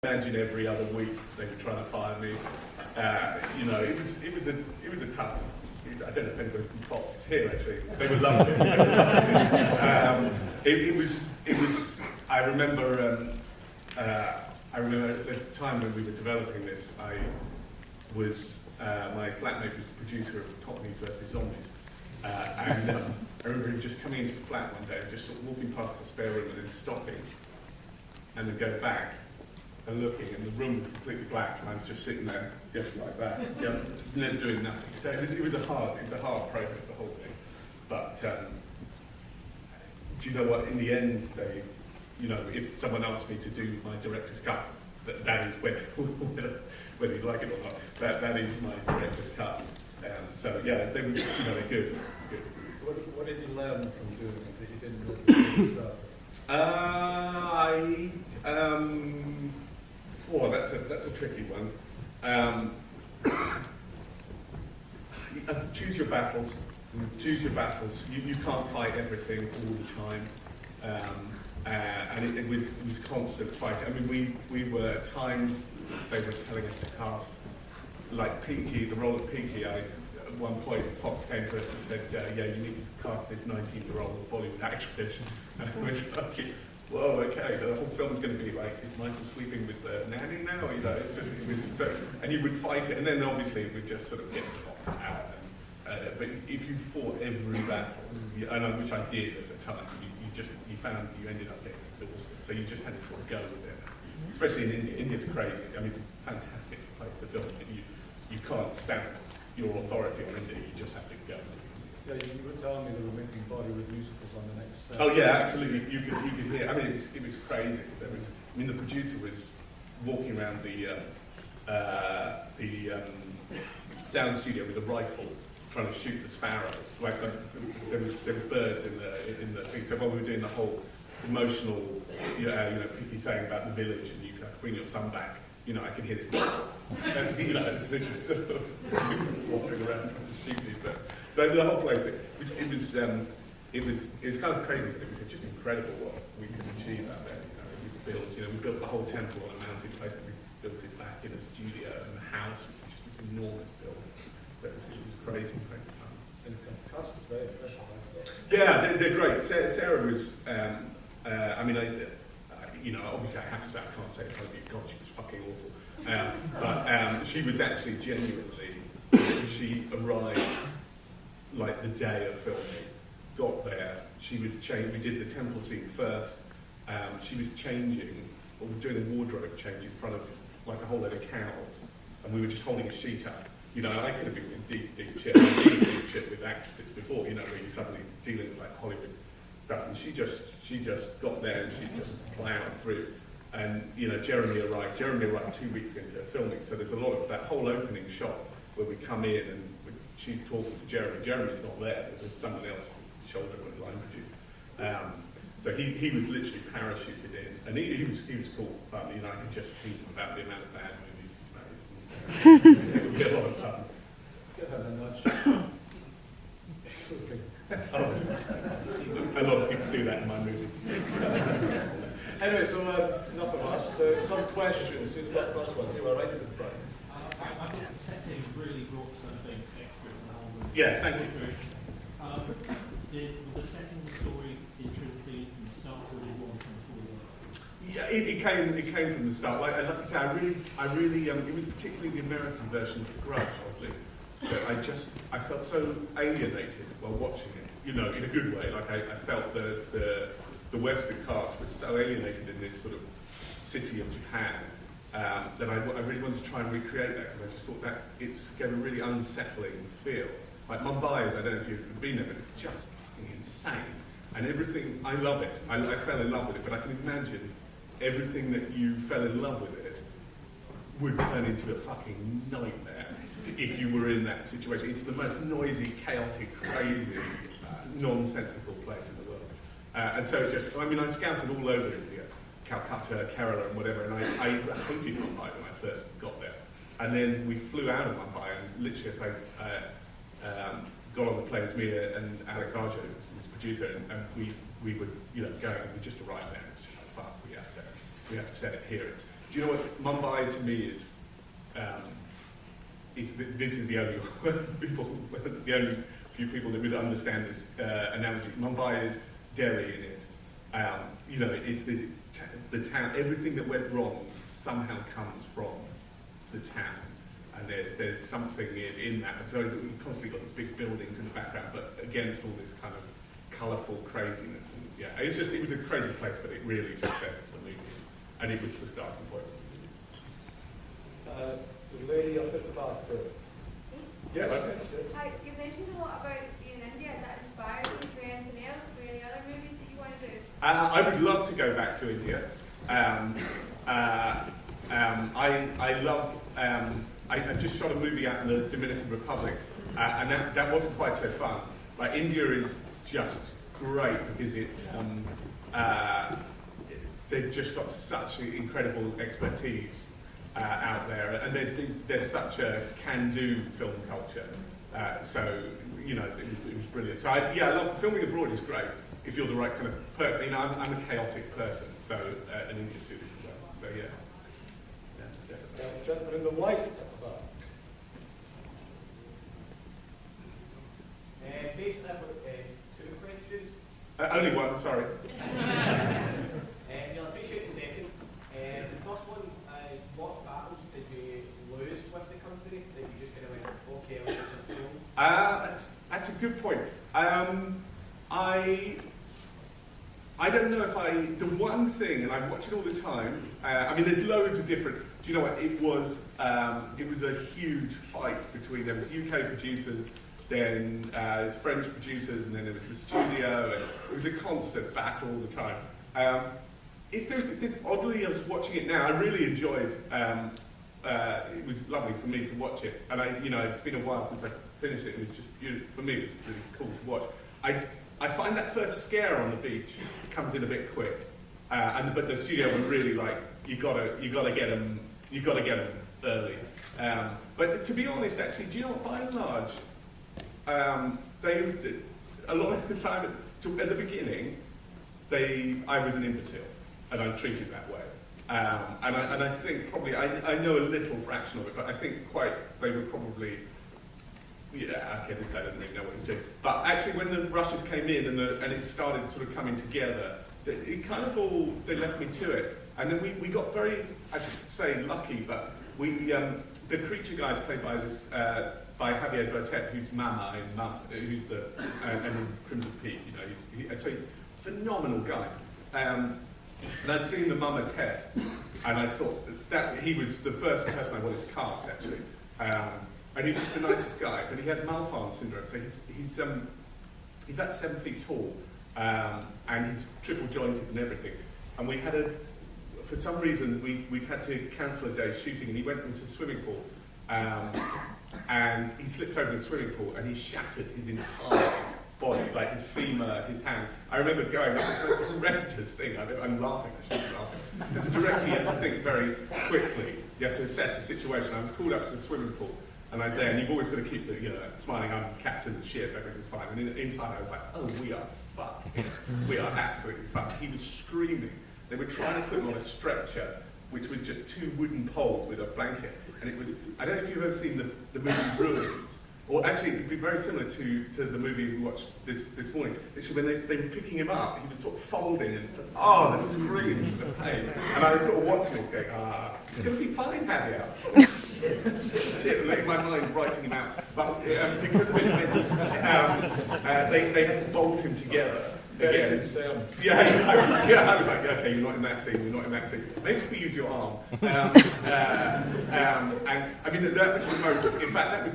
Imagine every other week they were trying to fire me. You know, it was a tough. I don't know if anybody from Fox is here actually. They were lovely. It was. I remember at the time when we were developing this, my flatmate was the producer of Cockneys versus Zombies, and I remember him just coming into the flat one day, and just sort of walking past the spare room and then stopping, and then go back. And looking, and the room was completely black, and I was just sitting there, just like that, just doing nothing. So it was a hard process, the whole thing. But do you know what? In the end, they, you know, if someone asked me to do my director's cut, that is whether you like it or not. That is my director's cut. So yeah, they were, you know, they're good. What did you learn from doing it that you didn't really start? That's a tricky one. Choose your battles. Choose your battles. You can't fight everything all the time, and it was constant fighting. I mean, we were at times they were telling us to cast like Pinky, the role of Pinky. At one point, Fox came to us and said, "Yeah, you need to cast this 19-year-old Bollywood actress." And I was like, whoa, okay, the whole film's going to be like, is Michael sleeping with the nanny now? You know, it was so, and you would fight it, and then obviously it would just sort of get popped out. But if you fought every battle, which I did at the time, you found you ended up getting exhausted. So you just had to sort of go with it. Especially in India. India's crazy. I mean, it's a fantastic place to film. You can't stamp your authority on India. You just have to go. Yeah, you were telling me they were making Bollywood musicals on the next. Oh yeah, absolutely. You could hear. I mean, it was crazy. The producer was walking around the sound studio with a rifle, trying to shoot the sparrows. Like there was birds in the thing. So while we were doing the whole emotional, you know, Pinky saying about the village and you have to bring your son back. You know, I could hear this. You know, this is sort of wandering around trying to shoot me, but. So the whole place, it was kind of crazy, but it was just incredible what we could achieve out there. We built the whole temple on a mountain place, and we built it back in a studio, and the house was just this enormous building. So it was crazy fun. And the cast was very impressive. Yeah, they're great. Sarah was, I mean, you know, obviously I have to say, I can't say it in front of you, God, she was fucking awful. But she was actually genuinely, she arrived like the day of filming, got there, she was we did the temple scene first, she was changing, or doing a wardrobe change in front of like a whole load of cows, and we were just holding a sheet up. You know, I could have been in deep shit. I've been in deep shit with actresses before, you know, where you're suddenly dealing with like Hollywood stuff, and she just got there and she just plowed through. And you know, Jeremy arrived 2 weeks into filming, so there's a lot of that whole opening shot where we come in and she's talking to Jeremy. Jeremy's not there. There's someone else shoulder with line producer. So he was literally parachuted in, and he was cool, fun. You know, I could just tease him about the amount of bad movies he's made. It would be a lot of fun. A lot of people do that in my movies. Anyway, so enough of us. Some questions. Who's got the first one? You are right to the front. I thought the setting really brought something extra to the whole movie. Yeah, thank you. Did the setting the story intrinsically from the start, or did one come forward? Yeah, it came from the start. Like I say, I really, it was particularly the American version of Grudge, oddly, that I felt so alienated while watching it. You know, in a good way. Like I felt the Western cast was so alienated in this sort of city of Japan. That I really wanted to try and recreate that, because I just thought that it gave a really unsettling feel. Like Mumbai is, I don't know if you've been there, but it's just fucking insane. And everything, I love it. I fell in love with it, but I can imagine everything that you fell in love with it would turn into a fucking nightmare if you were in that situation. It's the most noisy, chaotic, crazy, nonsensical place in the world. And so it just, I mean, I scouted all over India. Calcutta, Kerala, and whatever, and I hated Mumbai when I first got there. And then we flew out of Mumbai, and literally as I got on the plane, it was me and Alex Arjo, his producer, and we were, you know, going, we just arrived there, and it's just like, fuck, we have to set it here. Do you know what Mumbai to me is? This is the only the only few people that would understand this analogy. Mumbai is Delhi in it. You know, it's this the town. Everything that went wrong somehow comes from the town, and there's something in that. And so you constantly got these big buildings in the background, but against all this kind of colourful craziness. And yeah, it was a crazy place, but it really just fed the movie, and it was the starting point. The lady up at the back there. Yes. Hi, you mentioned a lot about being in India. Has that inspired you for anything else, for any other movies that you want to do? I would love to go back to India. I love. I just shot a movie out in the Dominican Republic, and that wasn't quite so fun. Like India is just great because they've just got such incredible expertise out there, and there's such a can-do film culture. So you know, it was brilliant. So I love filming abroad. Is great if you're the right kind of person. You know, I'm a chaotic person, so an India suited as well. So yeah, definitely. Gentleman in the white at the back. Basically, I've got two questions. Only one, sorry. You'll appreciate the second. The first one, what battles did you lose with the company that you just kind of went, okay, I'll just film? That's a good point. I don't know if the one thing, and I watch it all the time. I mean, there's loads of different. Do you know what? It was a huge fight between there was UK producers, then there's French producers, and then there was the studio, and it was a constant battle all the time. Oddly, I was watching it now. I really enjoyed. It was lovely for me to watch it, and it's been a while since I finished it. It was just beautiful for me. It was really cool to watch. I find that first scare on the beach comes in a bit quick, but the studio were really like you gotta get them early. But to be honest, actually, do you know what? By and large, a lot of the time at the beginning, I was an imbecile, and I'm treated that way. And I think probably I know a little fraction of it, but I think they were probably. Yeah, okay, this guy doesn't really know what he's doing. But actually, when the rushes came in and it started sort of coming together, it kind of they left me to it. And then we got very, I should say, lucky. But the creature guy is played by Javier Botet, who's Mama in Mama, who's and in Crimson Peak. You know, he's a phenomenal guy. And I'd seen the Mama tests, and I thought that he was the first person I wanted to cast actually. And he's just the nicest guy, but he has Malfarn syndrome, so he's about 7 feet tall, and he's triple jointed and everything. And we had for some reason, we'd had to cancel a day shooting, and he went into a swimming pool, and he slipped over the swimming pool, and he shattered his entire body, like his femur, his hand. I remember going, that was the most horrendous thing. I'm laughing, I shouldn't be laughing. As a director, you have to think very quickly. You have to assess the situation. I was called up to the swimming pool, and I say, and you've always got to keep smiling, I'm captain of the ship, everything's fine. And inside I was like, oh, we are fucked. We are absolutely fucked. He was screaming. They were trying to put him on a stretcher, which was just 2 wooden poles with a blanket. And it was, I don't know if you've ever seen the movie Ruins, or actually it would be very similar to the movie we watched this morning. Literally when they were picking him up, he was sort of folding and, the screams, the pain. And I was sort of watching this going, it's going to be fine, Javier. Shit, like my mind writing him out. But because of it, they had to bolt him together. Again. I was like, okay, you're not in that scene, Maybe we use your arm. And I mean, that was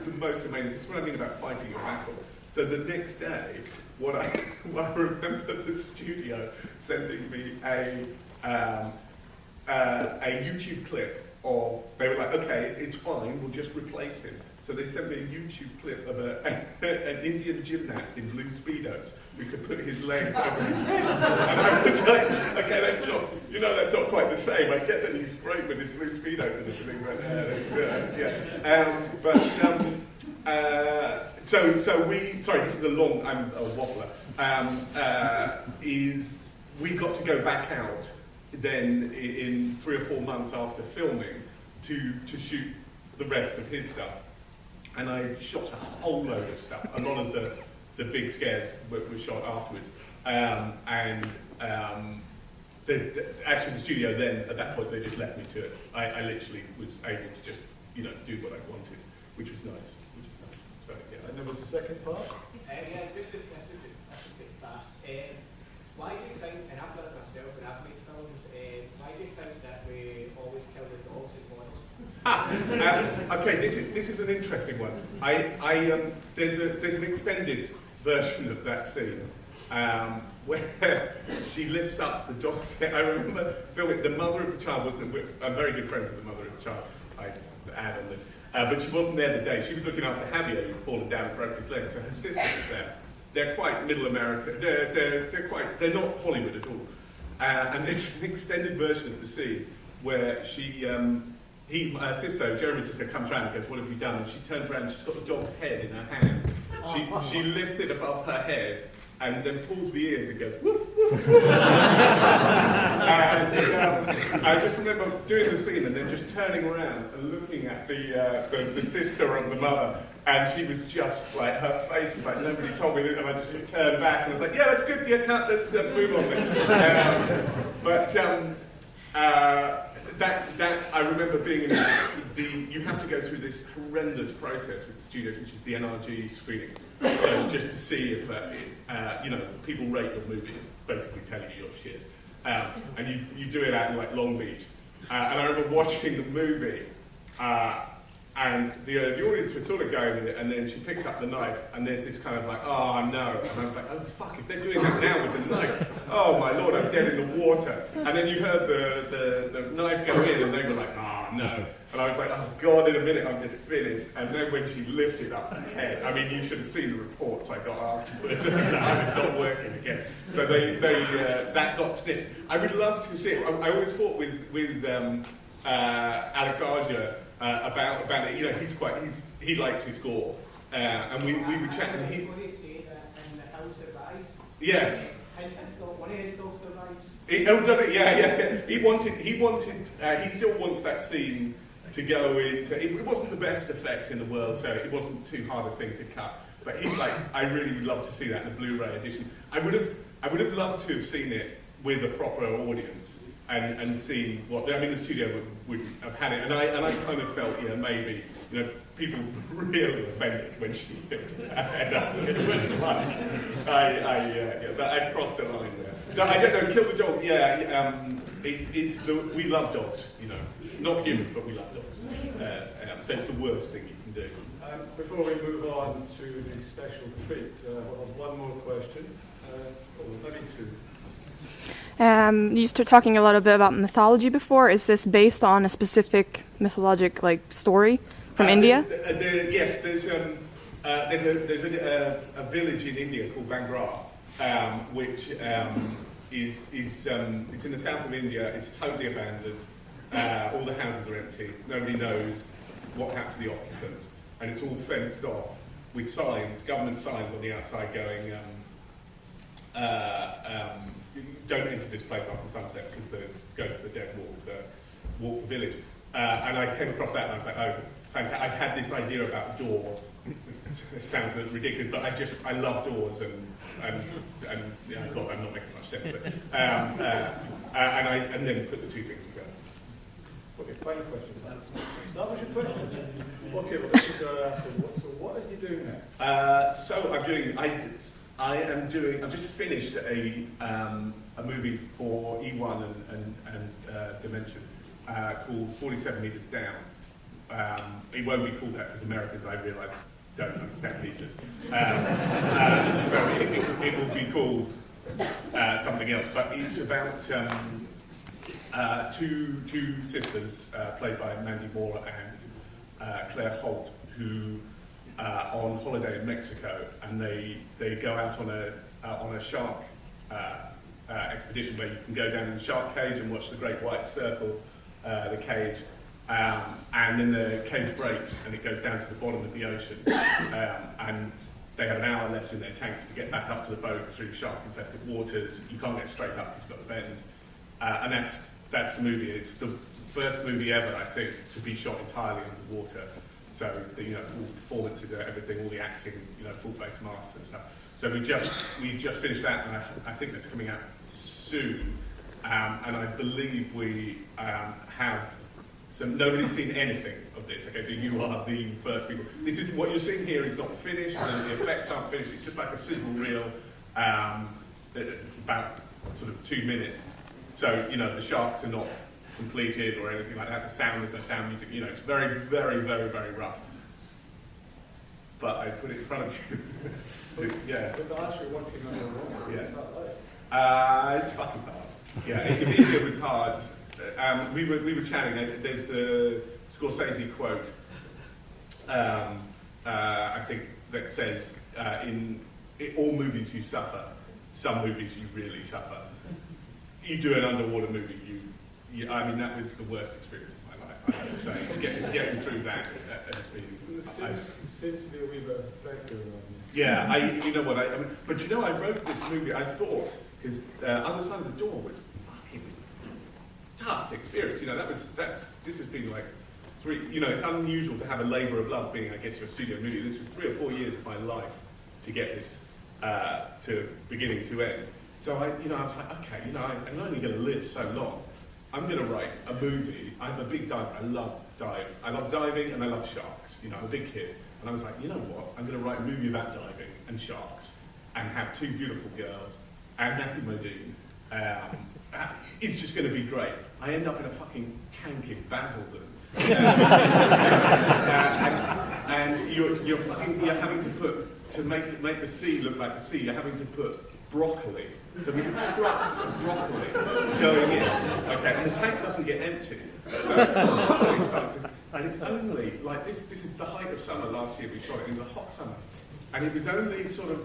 the most amazing. This is what I mean about fighting your battles. So the next day, I remember the studio sending me a YouTube clip of, they were like, okay, it's fine, we'll just replace him. So they sent me a YouTube clip of an Indian gymnast in blue Speedos who could put his legs over his head. And I was like, okay, that's not quite the same. I get that he's great with his blue Speedos and everything, but this is a long, I'm a waffler, we got to go back out then in 3 or 4 months after filming to shoot the rest of his stuff. And I shot a whole load of stuff. A lot of the big scares were shot afterwards. Actually, the studio then, at that point, they just left me to it. I literally was able to just, do what I wanted, which was nice. So, yeah. And there was a second part? Yeah, just a bit fast. Why do you think, and I've done it myself when I've made films, why do you think that we always kill the dogs in boys? Okay, this is an interesting one. There's an extended version of that scene where she lifts up the dog's head. I remember filming. The mother of the child wasn't. I'm very good friends with the mother of the child. I add on this, but she wasn't there the day. She was looking after Javier, who'd fallen down and broke his leg. So her sister was there. They're quite middle America. They're not Hollywood at all. And it's an extended version of the scene where Jeremy's sister, comes round and goes, "What have you done?" And she turns around and she's got the dog's head in her hand. She lifts it above her head and then pulls the ears and goes, "Woof, woof, woof." And I just remember doing the scene and then just turning around and looking at the sister of the mother, and she was just like, her face was like, nobody told me this, and I just turned back and I was like, "Yeah, that's good, yeah, cut, let's move on then." That I remember being in you have to go through this horrendous process with the studios, which is the NRG screenings. So just to see if people rate your movie, basically telling you your shit, and you do it out in like Long Beach. And I remember watching the movie, and the audience was sort of going with it, and then she picks up the knife, and there's this kind of like, "Oh no," and I was like, "Oh fuck, if they're doing that now with the knife, oh my lord, I'm dead in the water." And then you heard the knife go in, and they were like, "Oh no," and I was like, "Oh god, in a minute I'm just finished." And then when she lifted up her head, I mean, you should have seen the reports I got afterwards. I was not working again, so that got snipped. I would love to see it. I always thought with Alex Arger. About it, he likes his gore, and we were chatting. What do you say that in The House That Rise? Yes. One of his still survives. Does it? Yeah. He still wants that scene to go into. It wasn't the best effect in the world, so it wasn't too hard a thing to cut. But he's like, I really would love to see that in the Blu-ray edition. I would have loved to have seen it with a proper audience. And seeing what the studio would have had it, and I kind of felt maybe people were really offended when she lifted her head up. It was like I crossed the line there. So I don't know, kill the dog. Yeah, we love dogs, not humans, but we love dogs. So it's the worst thing you can do. Before we move on to the special treat, we'll have one more question. Maybe two. You started talking a little bit about mythology before. Is this based on a specific mythologic story from India? Yes, there's a village in India called Bangra, which is it's in the south of India. It's totally abandoned. All the houses are empty. Nobody knows what happened to the occupants, and it's all fenced off with signs, government signs on the outside going. Don't enter this place after sunset because the ghosts of the dead walk the village. And I came across that and I was like, oh, fantastic. I had this idea about a door. It sounds ridiculous, but I love doors and God, I'm not making much sense. But, and then put the two things together. Okay, final question. That was your question. Okay, well, this is so what is he doing next? I've just finished a movie for E1 and Dimension called 47 Meters Down. It won't be called that because Americans, I realise, don't understand meters. So it will be called something else. But it's about two sisters played by Mandy Moore and Claire Holt, who on holiday in Mexico, and they go out on a shark expedition where you can go down in the shark cage and watch the great white circle the cage, and then the cage breaks and it goes down to the bottom of the ocean, and they have an hour left in their tanks to get back up to the boat through shark infested waters. You can't get straight up, you've got the bends, and that's the movie. It's the first movie ever, I think, to be shot entirely underwater. So all the performances, everything, all the acting, full face masks and stuff. So we just finished that, and I think that's coming out soon. And I believe we have some. Nobody's seen anything of this. Okay, so you are the first people. This is what you're seeing here is not finished. The effects aren't finished. It's just like a sizzle reel, about sort of 2 minutes. So the sharks are not completed or anything like that. The sound, there's no sound music. It's very, very, very, very rough. But I put it in front of you. Yeah. But they're actually working on their own. Yeah. Is that right? It's fucking hard. Yeah, it was hard. We were chatting. There's the Scorsese quote. I think that says, "In all movies you suffer. Some movies you really suffer." You do an underwater movie, I mean, that was the worst experience of my life, I have to say. Getting through that has been... It seems to be a wee bit of a threat going on. Yeah, I mean, but I wrote this movie, I thought, because Other Side of the Door was fucking tough experience. This has been like it's unusual to have a labour of love being, I guess, your studio movie. This was 3 or 4 years of my life to get this to beginning to end. So I was like, okay, I'm only going to live so long. I'm going to write a movie. I'm a big diver. I love diving and I love sharks. I'm a big kid. And I was like, you know what? I'm going to write a movie about diving and sharks and have 2 beautiful girls and Matthew Modine. It's just going to be great. I end up in a fucking tank in Basildon. And you're having to put, to make the sea look like the sea, you're having to put broccoli. So we have trucks of broccoli going in, okay, and the tank doesn't get empty. So broccoli started to, and it's only, like this is the height of summer last year we shot it, in the hot summer. And it was only sort of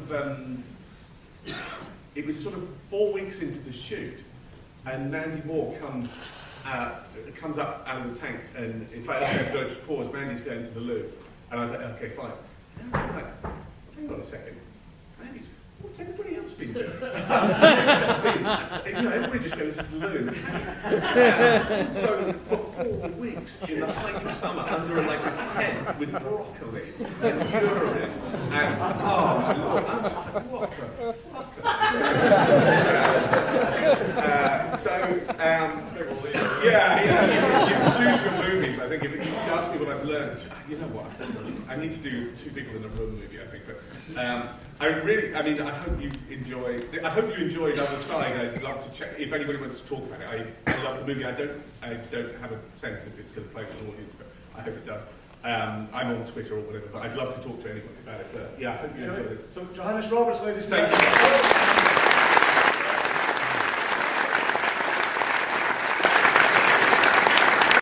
4 weeks into the shoot, and Mandy Moore comes up out of the tank, and it's like, okay, I've got to just pause, Mandy's going to the loo. And I was like, okay, fine. And I'm like, hang on a second, Mandy's, what's everybody else been doing? Everybody just goes to the loo. So for 4 weeks in the height of summer, under like this tent with broccoli and urine, and oh my lord, I was just like, what the fuck? You can choose your movies. I think if you ask me what I've learned, you know what? I need to do 2 people in a room movie. I think, but I hope you enjoyed. I hope you enjoyed Other Side. I'd love to check if anybody wants to talk about it. I love the movie. I don't have a sense if it's going to play with an audience, but I hope it does. I'm on Twitter or whatever, but I'd love to talk to anybody about it. But yeah, I hope you enjoyed it. So Johannes Roberts, ladies and Thank gentlemen. you.